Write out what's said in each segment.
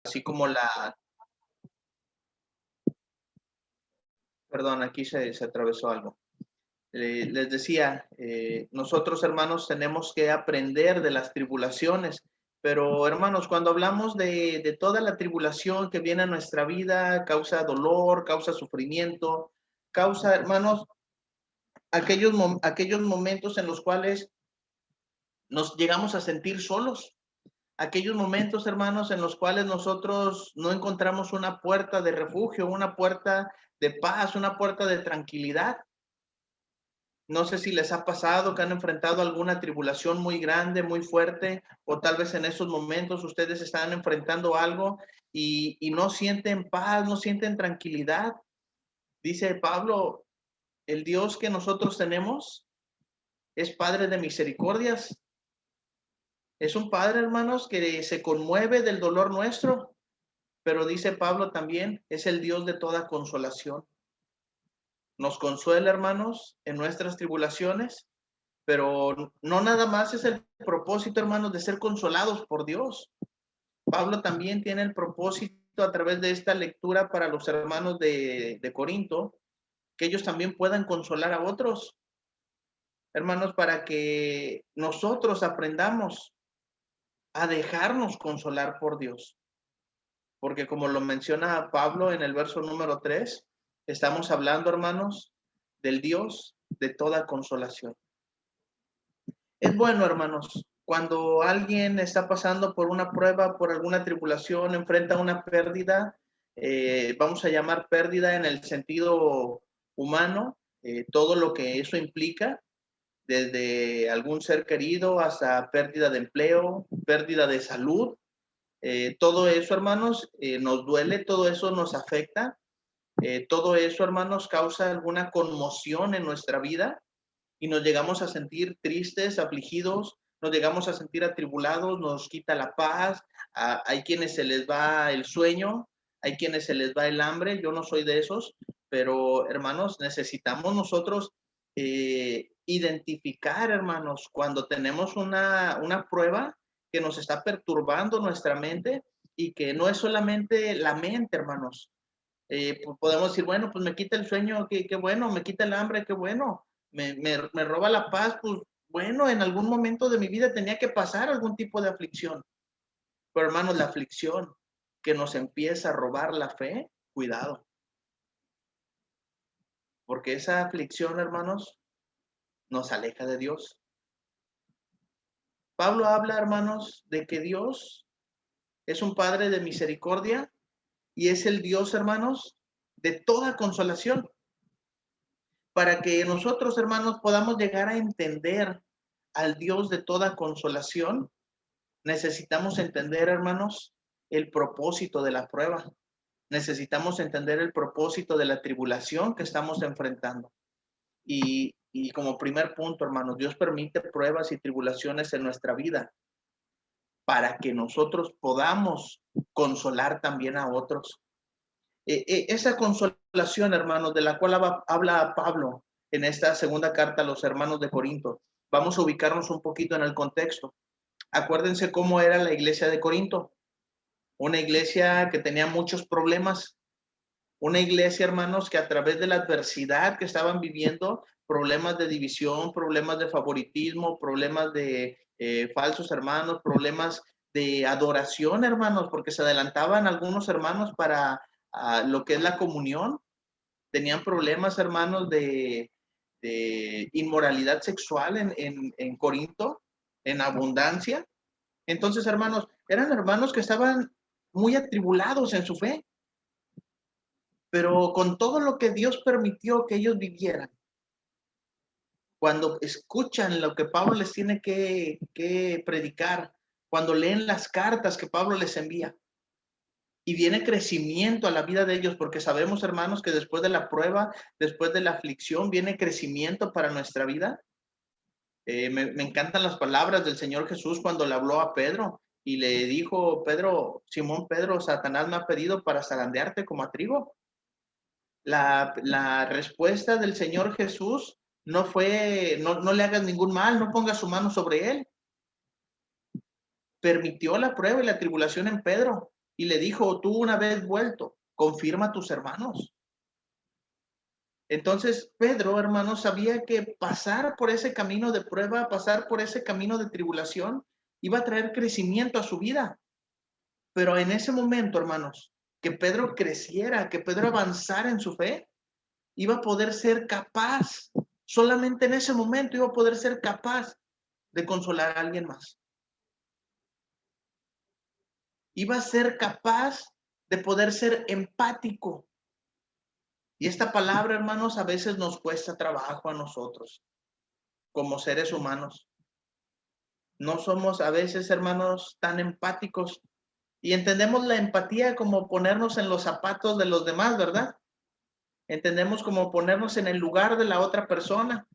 así como perdón, aquí se atravesó algo. Les decía, nosotros hermanos tenemos que aprender de las tribulaciones, pero hermanos, cuando hablamos de toda la tribulación que viene a nuestra vida, causa dolor, causa sufrimiento, causa, hermanos, aquellos momentos en los cuales nos llegamos a sentir solos, aquellos momentos, hermanos, en los cuales nosotros no encontramos una puerta de refugio, una puerta de paz, una puerta de tranquilidad. No sé si les ha pasado que han enfrentado alguna tribulación muy grande, muy fuerte, o tal vez en esos momentos ustedes están enfrentando algo y no sienten paz, no sienten tranquilidad. Dice Pablo, el Dios que nosotros tenemos es Padre de misericordias. Es un Padre, hermanos, que se conmueve del dolor nuestro, pero dice Pablo también, es el Dios de toda consolación. Nos consuela, hermanos, en nuestras tribulaciones, pero no nada más es el propósito, hermanos, de ser consolados por Dios. Pablo también tiene el propósito a través de esta lectura para los hermanos de Corinto, que ellos también puedan consolar a otros, hermanos, para que nosotros aprendamos a dejarnos consolar por Dios. Porque como lo menciona Pablo en el verso número 3, estamos hablando, hermanos, del Dios de toda consolación. Es bueno, hermanos, cuando alguien está pasando por una prueba, por alguna tribulación, enfrenta una pérdida, vamos a llamar pérdida en el sentido humano, todo lo que eso implica, desde algún ser querido hasta pérdida de empleo, pérdida de salud, todo eso, hermanos, nos duele, todo eso nos afecta, todo eso, hermanos, causa alguna conmoción en nuestra vida y nos llegamos a sentir tristes, afligidos, nos llegamos a sentir atribulados, nos quita la paz, hay quienes se les va el sueño, hay quienes se les va el hambre, yo no soy de esos, pero hermanos, necesitamos nosotros identificar, hermanos, cuando tenemos una prueba que nos está perturbando nuestra mente y que no es solamente la mente, hermanos. Podemos decir, bueno, pues me quita el sueño, qué bueno, me quita el hambre, qué bueno, me roba la paz, pues bueno, en algún momento de mi vida tenía que pasar algún tipo de aflicción. Pero hermanos, la aflicción que nos empieza a robar la fe, cuidado, porque esa aflicción, hermanos, nos aleja de Dios. Pablo habla, hermanos, de que Dios es un Padre de misericordia y es el Dios, hermanos, de toda consolación. Para que nosotros, hermanos, podamos llegar a entender al Dios de toda consolación, necesitamos entender, hermanos, el propósito de la prueba. Necesitamos entender el propósito de la tribulación que estamos enfrentando. Y como primer punto, hermanos, Dios permite pruebas y tribulaciones en nuestra vida para que nosotros podamos consolar también a otros. Esa consolación, hermanos, de la cual habla Pablo en esta segunda carta a los hermanos de Corinto, vamos a ubicarnos un poquito en el contexto. Acuérdense cómo era la iglesia de Corinto, una iglesia que tenía muchos problemas, una iglesia, hermanos, que a través de la adversidad que estaban viviendo, problemas de división, problemas de favoritismo, problemas de falsos hermanos, problemas de adoración, hermanos, porque se adelantaban algunos hermanos para lo que es la comunión, tenían problemas, hermanos, de inmoralidad sexual en Corinto, en abundancia. Entonces, hermanos, eran hermanos que estaban muy atribulados en su fe, pero con todo lo que Dios permitió que ellos vivieran, cuando escuchan lo que Pablo les tiene que predicar, cuando leen las cartas que Pablo les envía, y viene crecimiento a la vida de ellos, porque sabemos, hermanos, que después de la prueba, después de la aflicción, viene crecimiento para nuestra vida. Me encantan las palabras del Señor Jesús cuando le habló a Pedro y le dijo, Pedro, Simón Pedro, Satanás me ha pedido para zarandearte como a trigo. La respuesta del Señor Jesús no fue, no le hagas ningún mal, no pongas su mano sobre él. Permitió la prueba y la tribulación en Pedro y le dijo, tú una vez vuelto, confirma a tus hermanos. Entonces Pedro, hermanos, sabía que pasar por ese camino de prueba, pasar por ese camino de tribulación, iba a traer crecimiento a su vida. Pero en ese momento, hermanos, que Pedro creciera, que Pedro avanzara en su fe, iba a poder ser capaz, solamente en ese momento iba a poder ser capaz de consolar a alguien más. Iba a ser capaz de poder ser empático. Y esta palabra, hermanos, a veces nos cuesta trabajo a nosotros, como seres humanos. No somos a veces, hermanos, tan empáticos. Y entendemos la empatía como ponernos en los zapatos de los demás, ¿verdad? Entendemos como ponernos en el lugar de la otra persona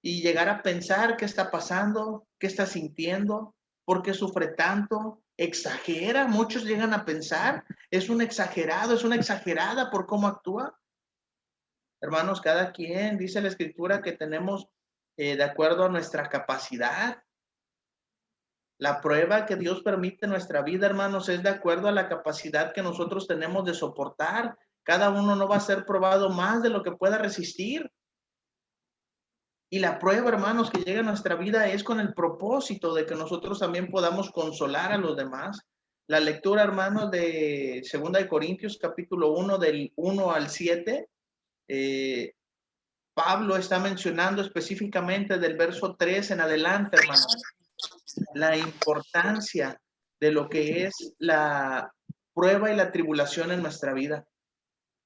y llegar a pensar qué está pasando, qué está sintiendo, por qué sufre tanto, exagera. Muchos llegan a pensar, es un exagerado, es una exagerada por cómo actúa. Hermanos, cada quien, dice la Escritura, que tenemos de acuerdo a nuestra capacidad. La prueba que Dios permite en nuestra vida, hermanos, es de acuerdo a la capacidad que nosotros tenemos de soportar. Cada uno no va a ser probado más de lo que pueda resistir. Y la prueba, hermanos, que llega a nuestra vida es con el propósito de que nosotros también podamos consolar a los demás. La lectura, hermanos, de 2 Corintios, capítulo 1, del 1 al 7, Pablo está mencionando específicamente del verso 3 en adelante, hermanos, la importancia de lo que es la prueba y la tribulación en nuestra vida.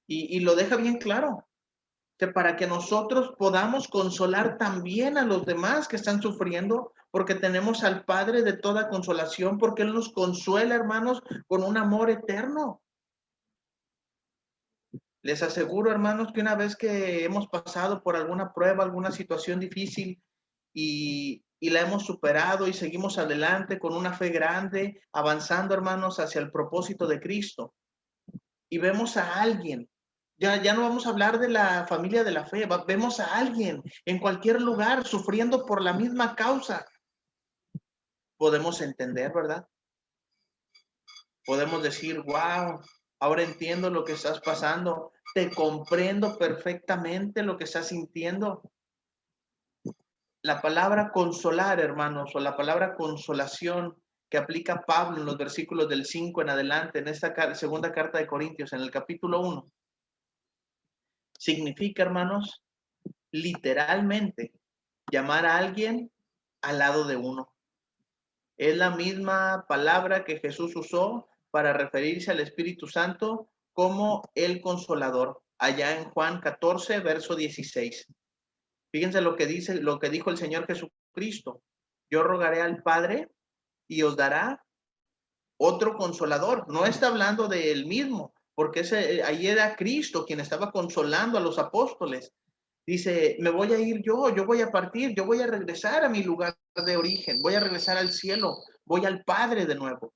Y lo deja bien claro, que para que nosotros podamos consolar también a los demás que están sufriendo, porque tenemos al Padre de toda consolación, porque Él nos consuela, hermanos, con un amor eterno. Les aseguro, hermanos, que una vez que hemos pasado por alguna prueba, alguna situación difícil y la hemos superado y seguimos adelante con una fe grande, avanzando, hermanos, hacia el propósito de Cristo, y vemos a alguien, ya no vamos a hablar de la familia de la fe, vemos a alguien en cualquier lugar sufriendo por la misma causa, podemos entender, ¿verdad? Podemos decir, wow, ahora entiendo lo que estás pasando, te comprendo perfectamente lo que estás sintiendo. La palabra consolar, hermanos, o la palabra consolación que aplica Pablo en los versículos del 5 en adelante, en esta segunda carta de Corintios, en el capítulo 1, significa, hermanos, literalmente llamar a alguien al lado de uno. Es la misma palabra que Jesús usó para referirse al Espíritu Santo como el Consolador, allá en Juan 14, verso 16. Fíjense lo que dice, lo que dijo el Señor Jesucristo. Yo rogaré al Padre y os dará otro consolador. No está hablando de él mismo, porque ahí era Cristo quien estaba consolando a los apóstoles. Dice, me voy a ir yo voy a partir, yo voy a regresar a mi lugar de origen, voy a regresar al cielo, voy al Padre de nuevo.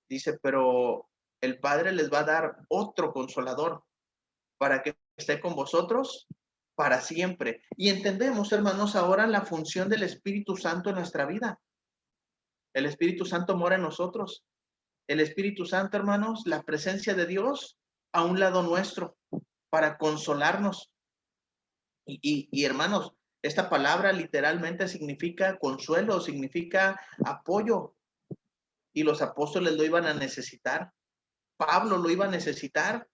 Dice, pero el Padre les va a dar otro consolador para que esté con vosotros para siempre. Y entendemos, hermanos, ahora la función del Espíritu Santo en nuestra vida. El Espíritu Santo mora en nosotros. El Espíritu Santo, hermanos, la presencia de Dios a un lado nuestro para consolarnos. Y hermanos, esta palabra literalmente significa consuelo, significa apoyo. Y los apóstoles lo iban a necesitar. Pablo lo iba a necesitar.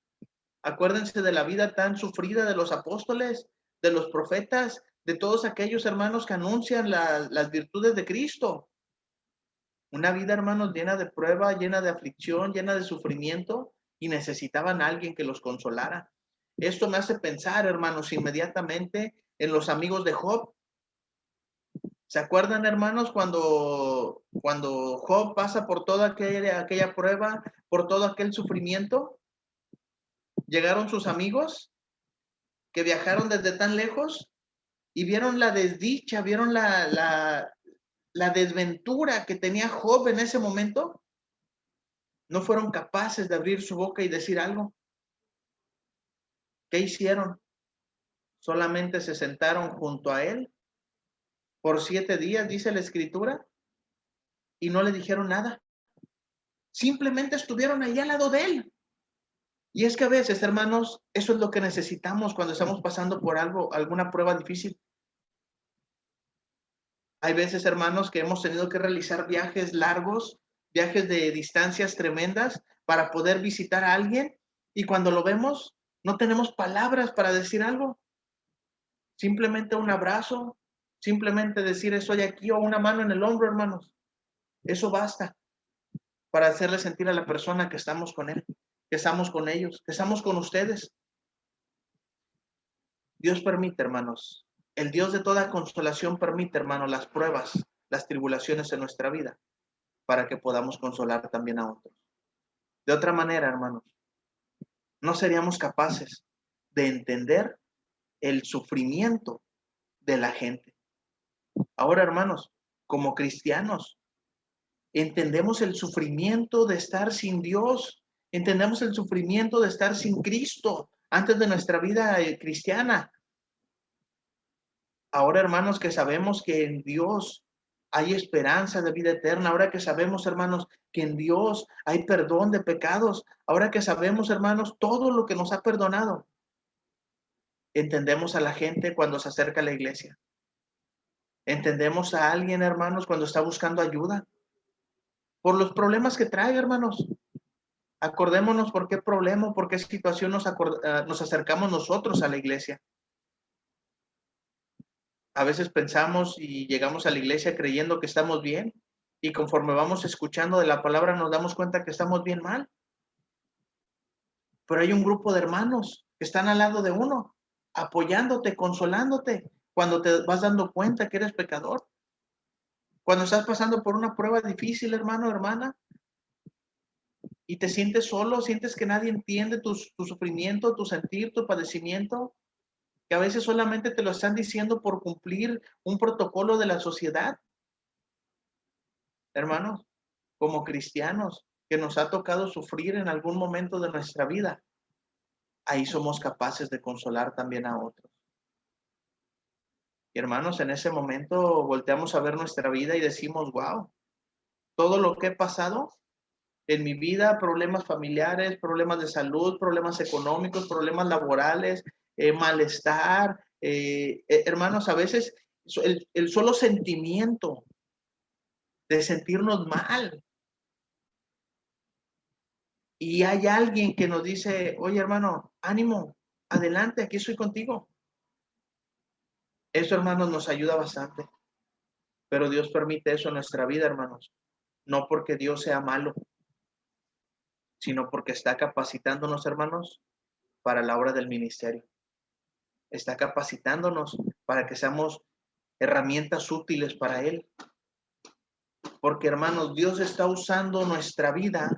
Acuérdense de la vida tan sufrida de los apóstoles, de los profetas, de todos aquellos hermanos que anuncian las virtudes de Cristo. Una vida, hermanos, llena de prueba, llena de aflicción, llena de sufrimiento, y necesitaban a alguien que los consolara. Esto me hace pensar, hermanos, inmediatamente en los amigos de Job. ¿Se acuerdan, hermanos, cuando Job pasa por toda aquella prueba, por todo aquel sufrimiento? Llegaron sus amigos que viajaron desde tan lejos y vieron la desdicha, vieron la desventura que tenía Job en ese momento. No fueron capaces de abrir su boca y decir algo. ¿Qué hicieron? Solamente se sentaron junto a él por 7 días, dice la Escritura, y no le dijeron nada. simplemente estuvieron ahí al lado de él. Y es que a veces, hermanos, eso es lo que necesitamos cuando estamos pasando por algo, alguna prueba difícil. Hay veces, hermanos, que hemos tenido que realizar viajes largos, viajes de distancias tremendas para poder visitar a alguien, y cuando lo vemos, no tenemos palabras para decir algo. Simplemente un abrazo, simplemente decir estoy aquí, o una mano en el hombro, hermanos. Eso basta para hacerle sentir a la persona que estamos con él, que estamos con ellos, que estamos con ustedes. Dios permite, hermanos, el Dios de toda consolación permite, hermanos, las pruebas, las tribulaciones en nuestra vida, para que podamos consolar también a otros. De otra manera, hermanos, no seríamos capaces de entender el sufrimiento de la gente. Ahora, hermanos, como cristianos, entendemos el sufrimiento de estar sin Dios, entendemos el sufrimiento de estar sin Cristo antes de nuestra vida cristiana. Ahora, hermanos, que sabemos que en Dios hay esperanza de vida eterna, ahora que sabemos, hermanos, que en Dios hay perdón de pecados, ahora que sabemos, hermanos, todo lo que nos ha perdonado, entendemos a la gente cuando se acerca a la iglesia. Entendemos a alguien, hermanos, cuando está buscando ayuda por los problemas que trae, hermanos. Acordémonos por qué problema, por qué situación nos acercamos nosotros a la iglesia. A veces pensamos y llegamos a la iglesia creyendo que estamos bien, y conforme vamos escuchando de la palabra nos damos cuenta que estamos bien mal. Pero hay un grupo de hermanos que están al lado de uno, apoyándote, consolándote, cuando te vas dando cuenta que eres pecador. Cuando estás pasando por una prueba difícil, hermano, hermana, y te sientes solo, sientes que nadie entiende tu sufrimiento, tu sentir, tu padecimiento, que a veces solamente te lo están diciendo por cumplir un protocolo de la sociedad. Hermanos, como cristianos, que nos ha tocado sufrir en algún momento de nuestra vida, ahí somos capaces de consolar también a otros. Y hermanos, en ese momento volteamos a ver nuestra vida y decimos, wow, todo lo que he pasado en mi vida, problemas familiares, problemas de salud, problemas económicos, problemas laborales, malestar. Hermanos, a veces el solo sentimiento de sentirnos mal. Y hay alguien que nos dice, oye hermano, ánimo, adelante, aquí estoy contigo. Eso, hermanos, nos ayuda bastante. Pero Dios permite eso en nuestra vida, hermanos. No porque Dios sea malo, sino porque está capacitándonos, hermanos, para la obra del ministerio. Está capacitándonos para que seamos herramientas útiles para Él. Porque, hermanos, Dios está usando nuestra vida,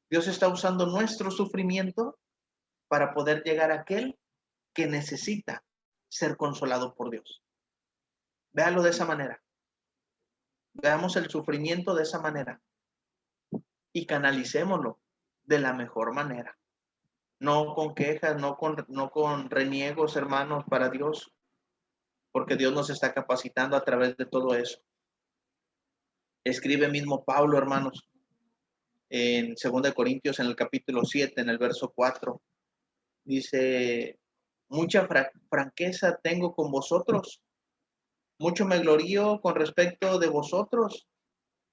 Dios está usando nuestro sufrimiento para poder llegar a aquel que necesita ser consolado por Dios. Véalo de esa manera. Veamos el sufrimiento de esa manera y canalicémoslo de la mejor manera. No con quejas, no con reniegos, hermanos, para Dios, porque Dios nos está capacitando a través de todo eso. Escribe mismo Pablo, hermanos, en 2 Corintios, en el capítulo 7, en el verso 4, dice, mucha franqueza tengo con vosotros, mucho me glorío con respecto de vosotros,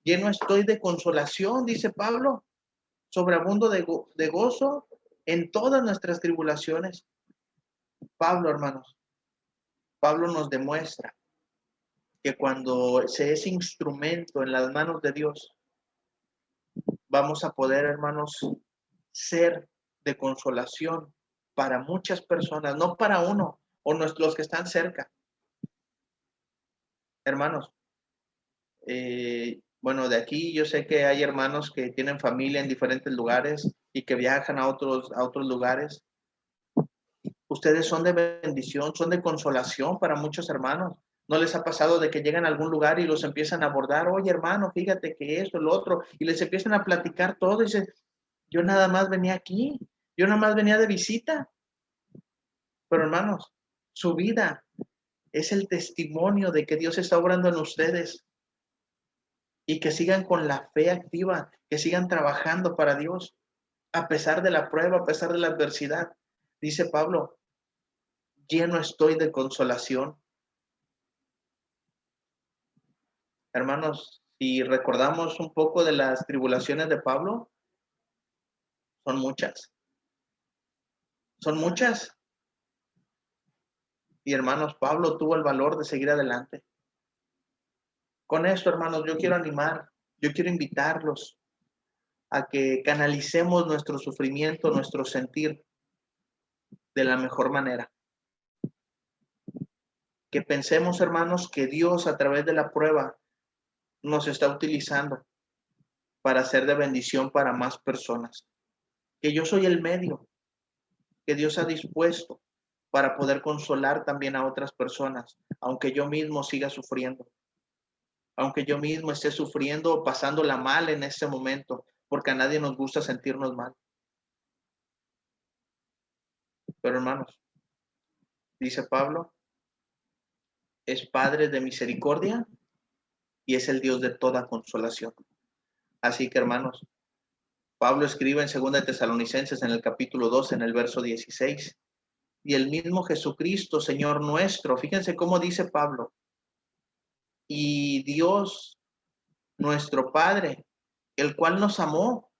lleno estoy de consolación, dice Pablo, sobreabundo de gozo en todas nuestras tribulaciones. Pablo, hermanos, Pablo nos demuestra que cuando se es instrumento en las manos de Dios, vamos a poder, hermanos, ser de consolación para muchas personas, no para uno o los que están cerca. Hermanos, bueno, de aquí yo sé que hay hermanos que tienen familia en diferentes lugares y que viajan a otros lugares. Ustedes son de bendición, son de consolación para muchos hermanos. ¿No les ha pasado de que llegan a algún lugar y los empiezan a abordar? Oye, hermano, fíjate que esto, lo otro, y les empiezan a platicar todo y dicen, yo nada más venía aquí, yo nada más venía de visita. Pero hermanos, su vida es el testimonio de que Dios está obrando en ustedes. y que sigan con la fe activa, que sigan trabajando para Dios, a pesar de la prueba, a pesar de la adversidad. Dice Pablo, lleno estoy de consolación. Hermanos, si recordamos un poco de las tribulaciones de Pablo, son muchas. Son muchas. Y hermanos, Pablo tuvo el valor de seguir adelante. Con esto, hermanos, yo quiero animar, yo quiero invitarlos a que canalicemos nuestro sufrimiento, nuestro sentir de la mejor manera. Que pensemos, hermanos, que Dios a través de la prueba nos está utilizando para ser de bendición para más personas. Que yo soy el medio que Dios ha dispuesto para poder consolar también a otras personas, aunque yo mismo siga sufriendo, aunque yo mismo esté sufriendo o pasándola mal en ese momento, porque a nadie nos gusta sentirnos mal. Pero hermanos, dice Pablo, es Padre de misericordia y es el Dios de toda consolación. Así que hermanos, Pablo escribe en 2 de Tesalonicenses en el capítulo 2, en el verso 16, y el mismo Jesucristo, Señor nuestro, fíjense cómo dice Pablo, y Dios, nuestro Padre, el cual nos amó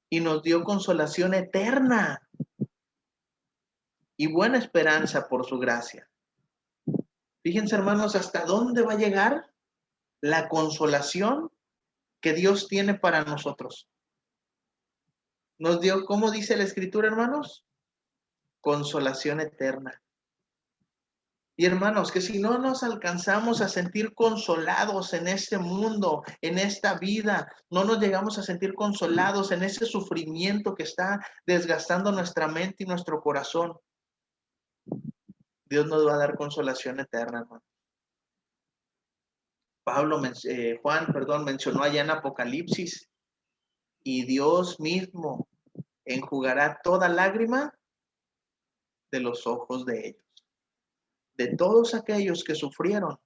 y nos dio consolación eterna y buena esperanza por su gracia. Fíjense, hermanos, hasta dónde va a llegar la consolación que Dios tiene para nosotros. Nos dio, ¿cómo dice la Escritura, hermanos? Consolación eterna. Y hermanos, que si no nos alcanzamos a sentir consolados en este mundo, en esta vida, no nos llegamos a sentir consolados en ese sufrimiento que está desgastando nuestra mente y nuestro corazón, Dios nos va a dar consolación eterna, hermano. Juan mencionó allá en Apocalipsis, y Dios mismo enjugará toda lágrima de los ojos de ellos, de todos aquellos que sufrieron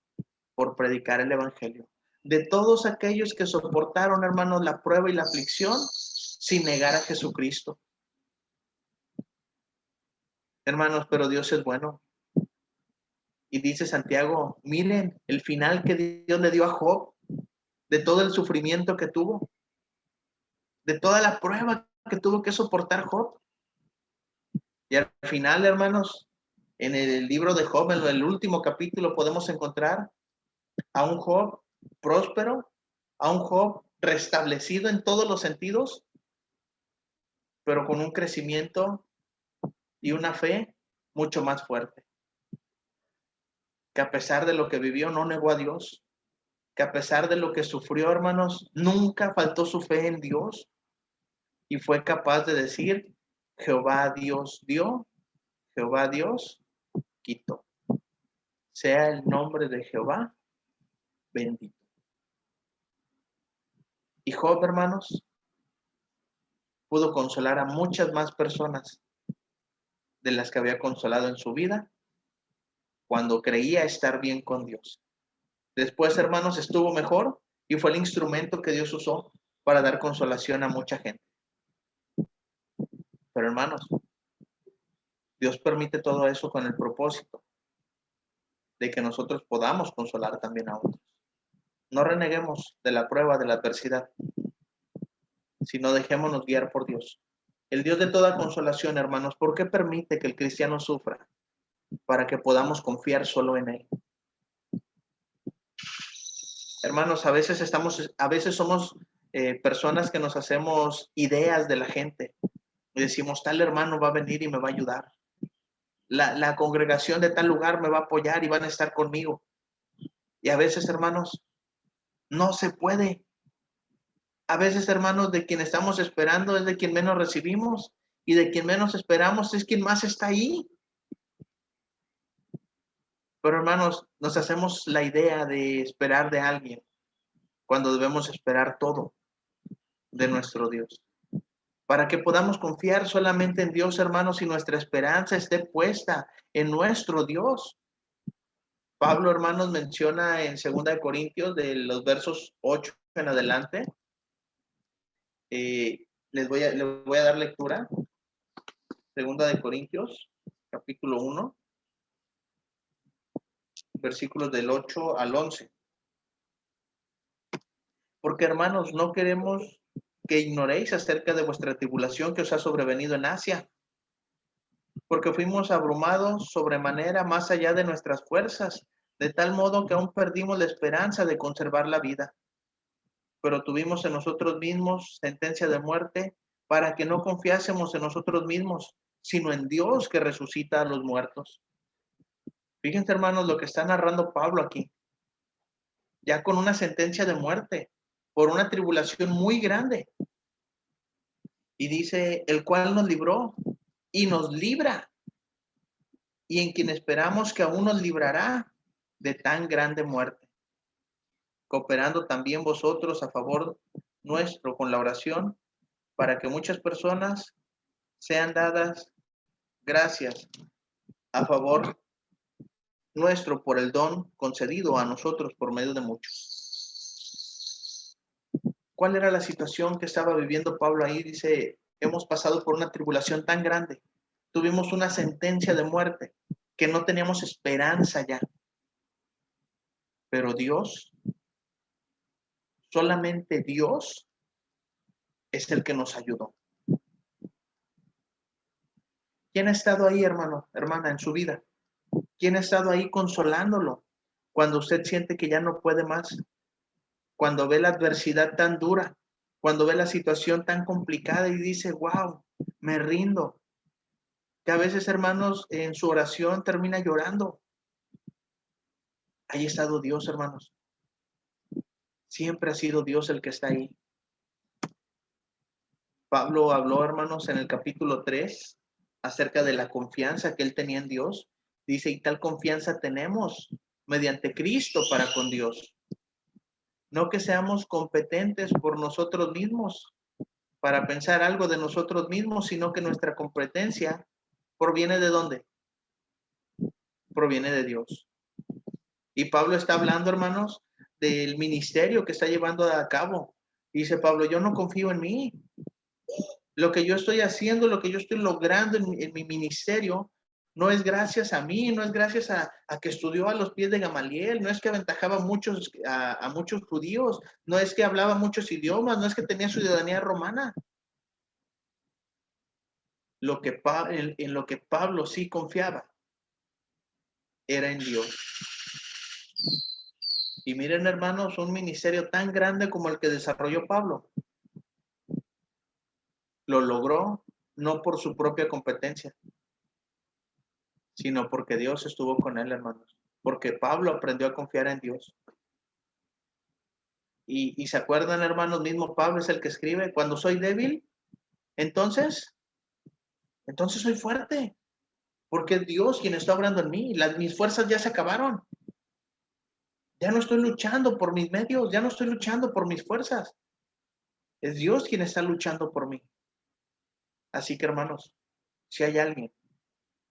por predicar el evangelio, de todos aquellos que soportaron, hermanos, la prueba y la aflicción sin negar a Jesucristo. Hermanos, pero Dios es bueno. Y dice Santiago, miren el final que Dios le dio a Job, de todo el sufrimiento que tuvo, de toda la prueba que tuvo que soportar Job. Y al final, hermanos, en el libro de Job, en el último capítulo, podemos encontrar a un Job próspero, a un Job restablecido en todos los sentidos, pero con un crecimiento y una fe mucho más fuerte. Que a pesar de lo que vivió, no negó a Dios. Que a pesar de lo que sufrió, hermanos, nunca faltó su fe en Dios. Y fue capaz de decir, Jehová Dios dio, Jehová Dios quitó. Sea el nombre de Jehová bendito. Y Job, hermanos, pudo consolar a muchas más personas de las que había consolado en su vida cuando creía estar bien con Dios. Después, hermanos, estuvo mejor y fue el instrumento que Dios usó para dar consolación a mucha gente. Pero, hermanos, Dios permite todo eso con el propósito de que nosotros podamos consolar también a otros. No reneguemos de la prueba, de la adversidad, sino dejémonos guiar por Dios. El Dios de toda consolación, hermanos, ¿por qué permite que el cristiano sufra? Para que podamos confiar solo en Él. Hermanos, a veces somos personas que nos hacemos ideas de la gente y decimos, tal hermano va a venir y me va a ayudar. La congregación de tal lugar me va a apoyar y van a estar conmigo. Y a veces, hermanos, no se puede. A veces, hermanos, de quien estamos esperando es de quien menos recibimos y de quien menos esperamos es quien más está ahí. Pero, hermanos, nos hacemos la idea de esperar de alguien cuando debemos esperar todo de nuestro Dios. Para que podamos confiar solamente en Dios, hermanos, y nuestra esperanza esté puesta en nuestro Dios. Pablo, hermanos, menciona en 2 de Corintios, de los versos 8 en adelante, les voy a dar lectura. Segunda de Corintios, capítulo 1, versículos del 8 al 11. Porque, hermanos, no queremos que ignoréis acerca de vuestra tribulación que os ha sobrevenido en Asia, porque fuimos abrumados sobremanera más allá de nuestras fuerzas, de tal modo que aún perdimos la esperanza de conservar la vida. Pero tuvimos en nosotros mismos sentencia de muerte para que no confiásemos en nosotros mismos, sino en Dios que resucita a los muertos. Fíjense, hermanos, lo que está narrando Pablo aquí, ya con una sentencia de muerte por una tribulación muy grande. Y dice, el cual nos libró y nos libra, y en quien esperamos que aún nos librará de tan grande muerte, cooperando también vosotros a favor nuestro con la oración, para que muchas personas sean dadas gracias a favor nuestro por el don concedido a nosotros por medio de muchos. ¿Cuál era la situación que estaba viviendo Pablo ahí? Dice, hemos pasado por una tribulación tan grande, tuvimos una sentencia de muerte, que no teníamos esperanza ya. Pero Dios, solamente Dios es el que nos ayudó. ¿Quién ha estado ahí, hermano, hermana, en su vida? ¿Quién ha estado ahí consolándolo cuando usted siente que ya no puede más? Cuando ve la adversidad tan dura, cuando ve la situación tan complicada y dice, wow, me rindo. Que a veces, hermanos, en su oración termina llorando. Ahí ha estado Dios, hermanos. Siempre ha sido Dios el que está ahí. Pablo habló, hermanos, en el capítulo 3 acerca de la confianza que él tenía en Dios. Dice, y tal confianza tenemos mediante Cristo para con Dios. No que seamos competentes por nosotros mismos para pensar algo de nosotros mismos, sino que nuestra competencia proviene ¿de dónde? Proviene de Dios. Y Pablo está hablando, hermanos, del ministerio que está llevando a cabo. Dice Pablo, yo no confío en mí. Lo que yo estoy haciendo, lo que yo estoy logrando en mi ministerio, no es gracias a mí, no es gracias a que estudió a los pies de Gamaliel, no es que aventajaba a muchos judíos, no es que hablaba muchos idiomas, no es que tenía ciudadanía romana. En lo que Pablo sí confiaba era en Dios. Y miren, hermanos, un ministerio tan grande como el que desarrolló Pablo, lo logró no por su propia competencia, sino porque Dios estuvo con él, hermanos. Porque Pablo aprendió a confiar en Dios. Y se acuerdan, hermanos, mismo Pablo es el que escribe, cuando soy débil, entonces soy fuerte, porque es Dios quien está obrando en mí. Mis fuerzas ya se acabaron. Ya no estoy luchando por mis medios, ya no estoy luchando por mis fuerzas. Es Dios quien está luchando por mí. Así que, hermanos, si hay alguien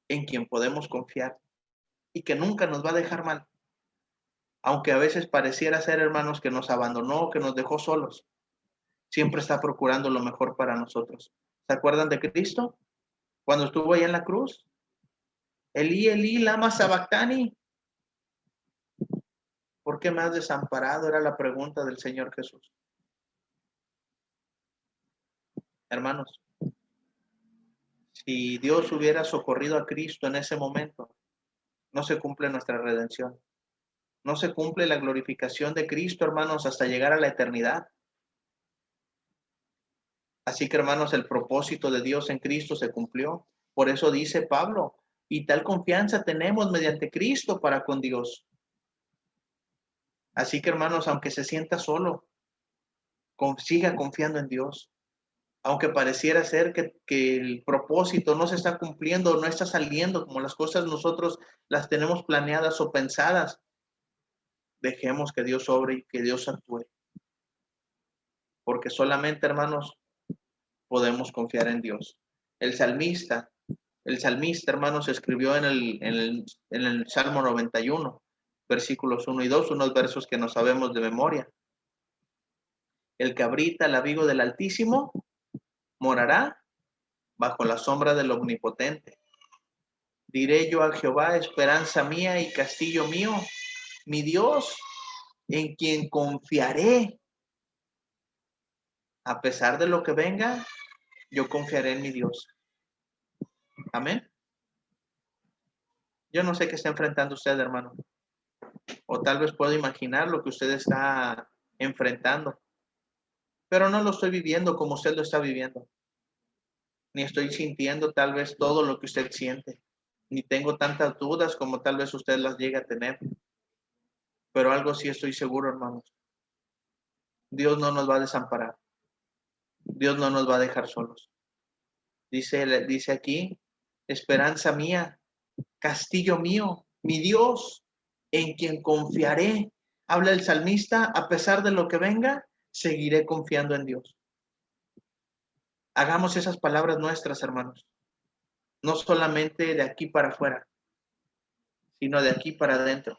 en quien podemos confiar y que nunca nos va a dejar mal, aunque a veces pareciera ser, hermanos, que nos abandonó, que nos dejó solos, siempre está procurando lo mejor para nosotros. ¿Se acuerdan de Cristo? Cuando estuvo allá en la cruz. Elí, Elí, lama sabactani. ¿Por qué me has desamparado? Era la pregunta del Señor Jesús. Hermanos, si Dios hubiera socorrido a Cristo en ese momento, no se cumple nuestra redención. No se cumple la glorificación de Cristo, hermanos, hasta llegar a la eternidad. Así que, hermanos, el propósito de Dios en Cristo se cumplió. Por eso dice Pablo, y tal confianza tenemos mediante Cristo para con Dios. Así que, hermanos, aunque se sienta solo, siga confiando en Dios. Aunque pareciera ser que el propósito no se está cumpliendo, no está saliendo como las cosas nosotros las tenemos planeadas o pensadas, dejemos que Dios obre y que Dios actúe. Porque solamente, hermanos, podemos confiar en Dios. El salmista, hermanos, escribió en el Salmo 91, versículos 1 y 2, unos versos que no sabemos de memoria. El que habita el abrigo del Altísimo morará bajo la sombra del Omnipotente. Diré yo a Jehová, esperanza mía y castillo mío, mi Dios, en quien confiaré. A pesar de lo que venga, yo confiaré en mi Dios. Amén. Yo no sé qué está enfrentando usted, hermano. O tal vez puedo imaginar lo que usted está enfrentando. Pero no lo estoy viviendo como usted lo está viviendo. Ni estoy sintiendo tal vez todo lo que usted siente. Ni tengo tantas dudas como tal vez usted las llegue a tener. Pero algo sí estoy seguro, hermanos. Dios no nos va a desamparar. Dios no nos va a dejar solos. Dice aquí, esperanza mía, castillo mío, mi Dios, en quien confiaré. Habla el salmista, a pesar de lo que venga, seguiré confiando en Dios. Hagamos esas palabras nuestras, hermanos. No solamente de aquí para afuera, sino de aquí para adentro,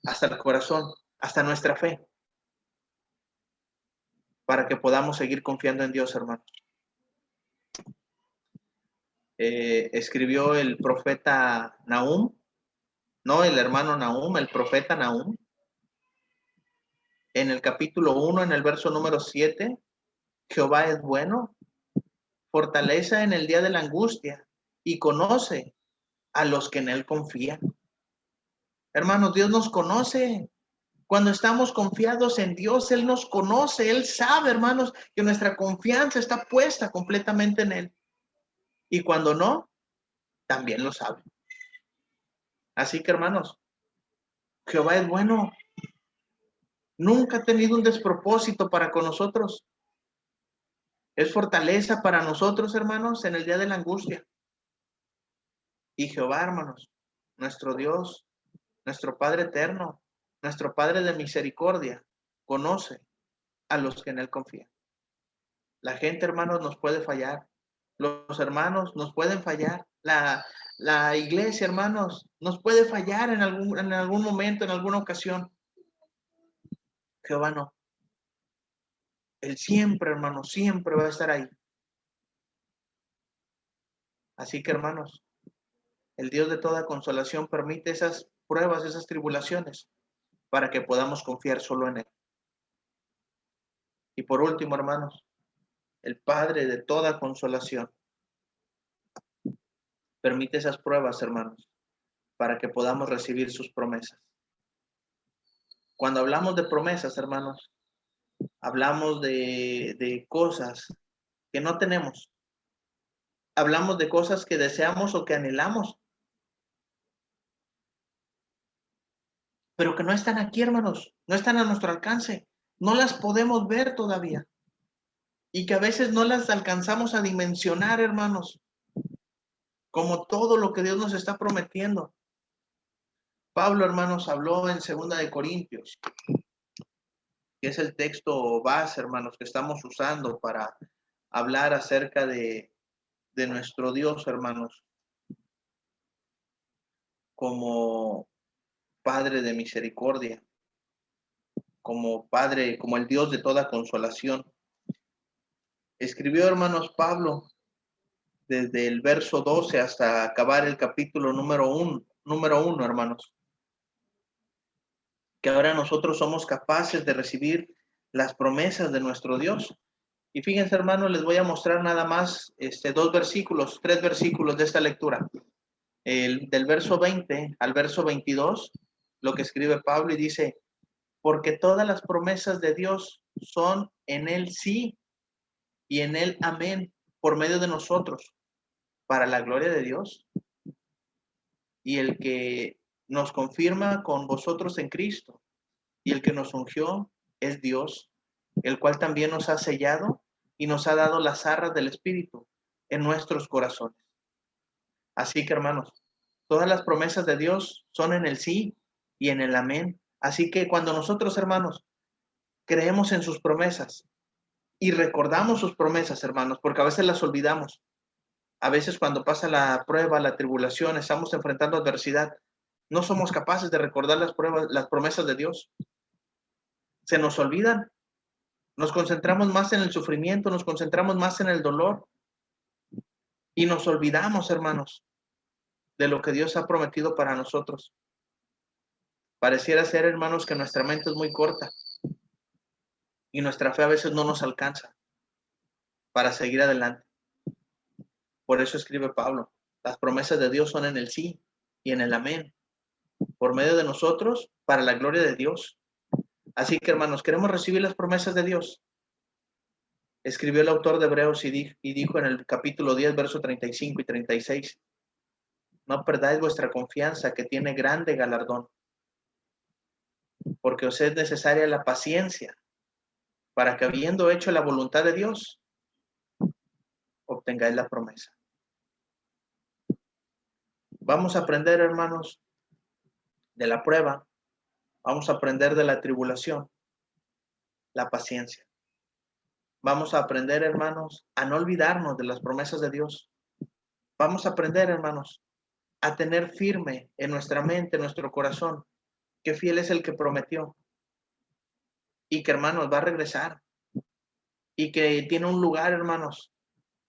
hasta el corazón, hasta nuestra fe, para que podamos seguir confiando en Dios, hermanos. Escribió el profeta Nahum, no el hermano Nahum, el profeta Nahum, en el capítulo 1, en el verso número 7, Jehová es bueno, fortaleza en el día de la angustia y conoce a los que en él confían. Hermanos, Dios nos conoce. Cuando estamos confiados en Dios, Él nos conoce, Él sabe, hermanos, que nuestra confianza está puesta completamente en Él. Y cuando no, también lo sabe. Así que, hermanos, Jehová es bueno. Nunca ha tenido un despropósito para con nosotros. Es fortaleza para nosotros, hermanos, en el día de la angustia. Y Jehová, hermanos, nuestro Dios, nuestro Padre eterno, nuestro Padre de misericordia, conoce a los que en Él confían. La gente, hermanos, nos puede fallar. Los hermanos nos pueden fallar. La iglesia, hermanos, nos puede fallar en algún momento, en alguna ocasión. Jehová no. Él siempre, hermanos, siempre va a estar ahí. Así que, hermanos, el Dios de toda consolación permite esas pruebas, esas tribulaciones, para que podamos confiar solo en Él. Y por último, hermanos, el Padre de toda consolación permite esas pruebas, hermanos, para que podamos recibir sus promesas. Cuando hablamos de promesas, hermanos, hablamos de cosas que no tenemos. Hablamos de cosas que deseamos o que anhelamos, pero que no están aquí, hermanos, no están a nuestro alcance. No las podemos ver todavía. Y que a veces no las alcanzamos a dimensionar, hermanos, como todo lo que Dios nos está prometiendo. Pablo, hermanos, habló en 2 de Corintios, que es el texto base, hermanos, que estamos usando para hablar acerca de nuestro Dios, hermanos, como Padre de misericordia, como Padre, como el Dios de toda consolación. Escribió, hermanos, Pablo desde el verso 12 hasta acabar el capítulo número uno, hermanos, que ahora nosotros somos capaces de recibir las promesas de nuestro Dios. Y fíjense, hermanos, les voy a mostrar nada más tres versículos de esta lectura. Del verso 20 al verso 22, lo que escribe Pablo y dice, porque todas las promesas de Dios son en Él sí y en Él amén, por medio de nosotros, para la gloria de Dios. Y el que nos confirma con vosotros en Cristo y el que nos ungió es Dios, el cual también nos ha sellado y nos ha dado las arras del Espíritu en nuestros corazones. Así que, hermanos, todas las promesas de Dios son en el sí y en el amén. Así que cuando nosotros, hermanos, creemos en sus promesas y recordamos sus promesas, hermanos, porque a veces las olvidamos. A veces cuando pasa la prueba, la tribulación, estamos enfrentando adversidad, no somos capaces de recordar las promesas de Dios. Se nos olvidan. Nos concentramos más en el sufrimiento, nos concentramos más en el dolor y nos olvidamos, hermanos, de lo que Dios ha prometido para nosotros. Pareciera ser, hermanos, que nuestra mente es muy corta y nuestra fe a veces no nos alcanza para seguir adelante. Por eso escribe Pablo, las promesas de Dios son en el sí y en el amén, por medio de nosotros, para la gloria de Dios. Así que, hermanos, queremos recibir las promesas de Dios. Escribió el autor de Hebreos y dijo en el capítulo 10, verso 35 y 36, no perdáis vuestra confianza, que tiene grande galardón, porque os es necesaria la paciencia, para que habiendo hecho la voluntad de Dios, obtengáis la promesa. Vamos a aprender, hermanos, de la prueba, vamos a aprender de la tribulación, la paciencia. Vamos a aprender, hermanos, a no olvidarnos de las promesas de Dios. Vamos a aprender, hermanos, a tener firme en nuestra mente, en nuestro corazón, que fiel es el que prometió y que, hermanos, va a regresar y que tiene un lugar, hermanos,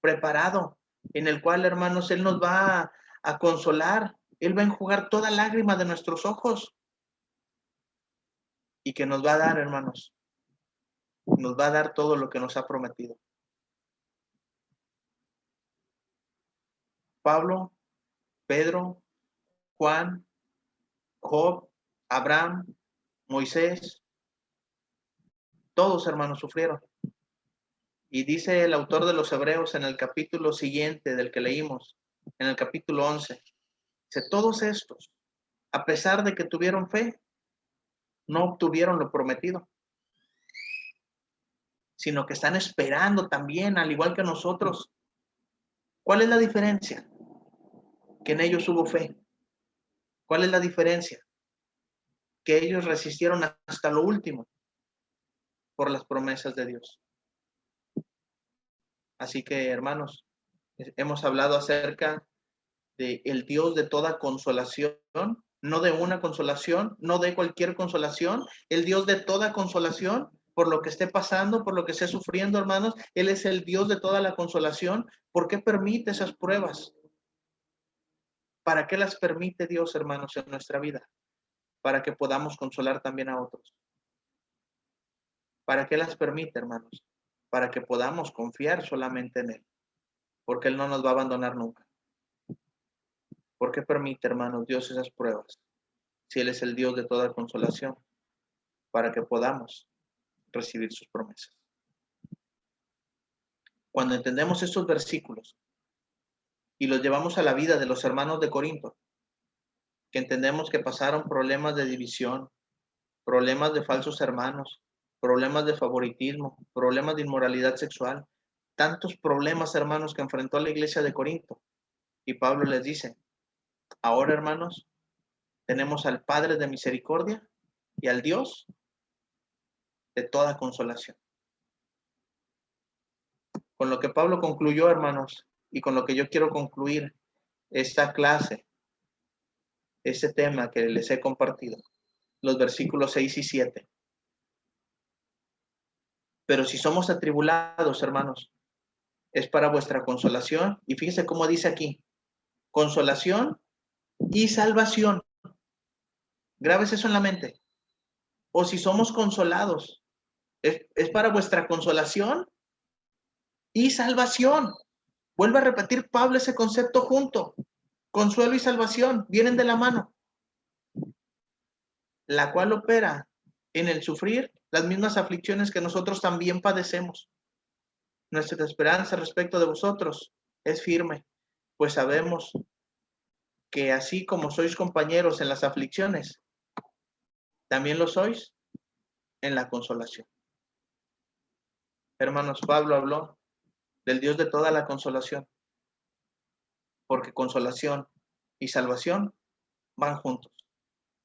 preparado, en el cual, hermanos, Él nos va a consolar, Él va a enjugar toda lágrima de nuestros ojos y que nos va a dar, hermanos, nos va a dar todo lo que nos ha prometido. Pablo, Pedro, Juan, Job, Abraham, Moisés, todos, hermanos, sufrieron. Y dice el autor de los Hebreos en el capítulo siguiente del que leímos, en el capítulo 11, dice, todos estos, a pesar de que tuvieron fe, no obtuvieron lo prometido, sino que están esperando también, al igual que nosotros. ¿Cuál es la diferencia? Que en ellos hubo fe. ¿Cuál es la diferencia? Que ellos resistieron hasta lo último por las promesas de Dios. Así que, hermanos, hemos hablado acerca de el Dios de toda consolación, no de una consolación, no de cualquier consolación, el Dios de toda consolación por lo que esté pasando, por lo que esté sufriendo, hermanos. Él es el Dios de toda la consolación. ¿Por qué permite esas pruebas? ¿Para qué las permite Dios, hermanos, en nuestra vida? Para que podamos consolar también a otros. ¿Para qué las permite, hermanos? Para que podamos confiar solamente en Él, porque Él no nos va a abandonar nunca. ¿Por qué permite, hermanos, Dios esas pruebas? Si Él es el Dios de toda consolación, para que podamos recibir sus promesas. Cuando entendemos estos versículos y los llevamos a la vida de los hermanos de Corinto, que entendemos que pasaron problemas de división, problemas de falsos hermanos, problemas de favoritismo, problemas de inmoralidad sexual, tantos problemas, hermanos, que enfrentó la iglesia de Corinto. Y Pablo les dice, ahora, hermanos, tenemos al Padre de misericordia y al Dios de toda consolación. Con lo que Pablo concluyó, hermanos, y con lo que yo quiero concluir esta clase, este tema que les he compartido, los versículos 6 y 7. Pero si somos atribulados, hermanos, es para vuestra consolación. Y fíjense cómo dice aquí, consolación y salvación. Grabes eso en la mente. O si somos consolados, es para vuestra consolación y salvación. Vuelve a repetir Pablo ese concepto junto. Consuelo y salvación vienen de la mano, la cual opera en el sufrir las mismas aflicciones que nosotros también padecemos. Nuestra esperanza respecto de vosotros es firme, pues sabemos que así como sois compañeros en las aflicciones, también lo sois en la consolación. Hermanos, Pablo habló del Dios de toda la consolación, porque consolación y salvación van juntos,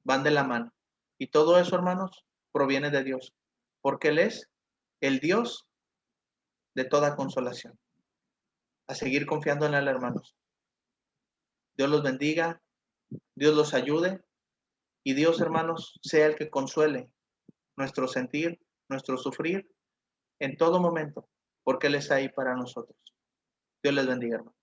van de la mano. Y todo eso, hermanos, proviene de Dios, porque Él es el Dios de toda consolación. A seguir confiando en Él, hermanos. Dios los bendiga, Dios los ayude y Dios, hermanos, sea el que consuele nuestro sentir, nuestro sufrir en todo momento, porque Él está ahí para nosotros. Dios les bendiga, hermano.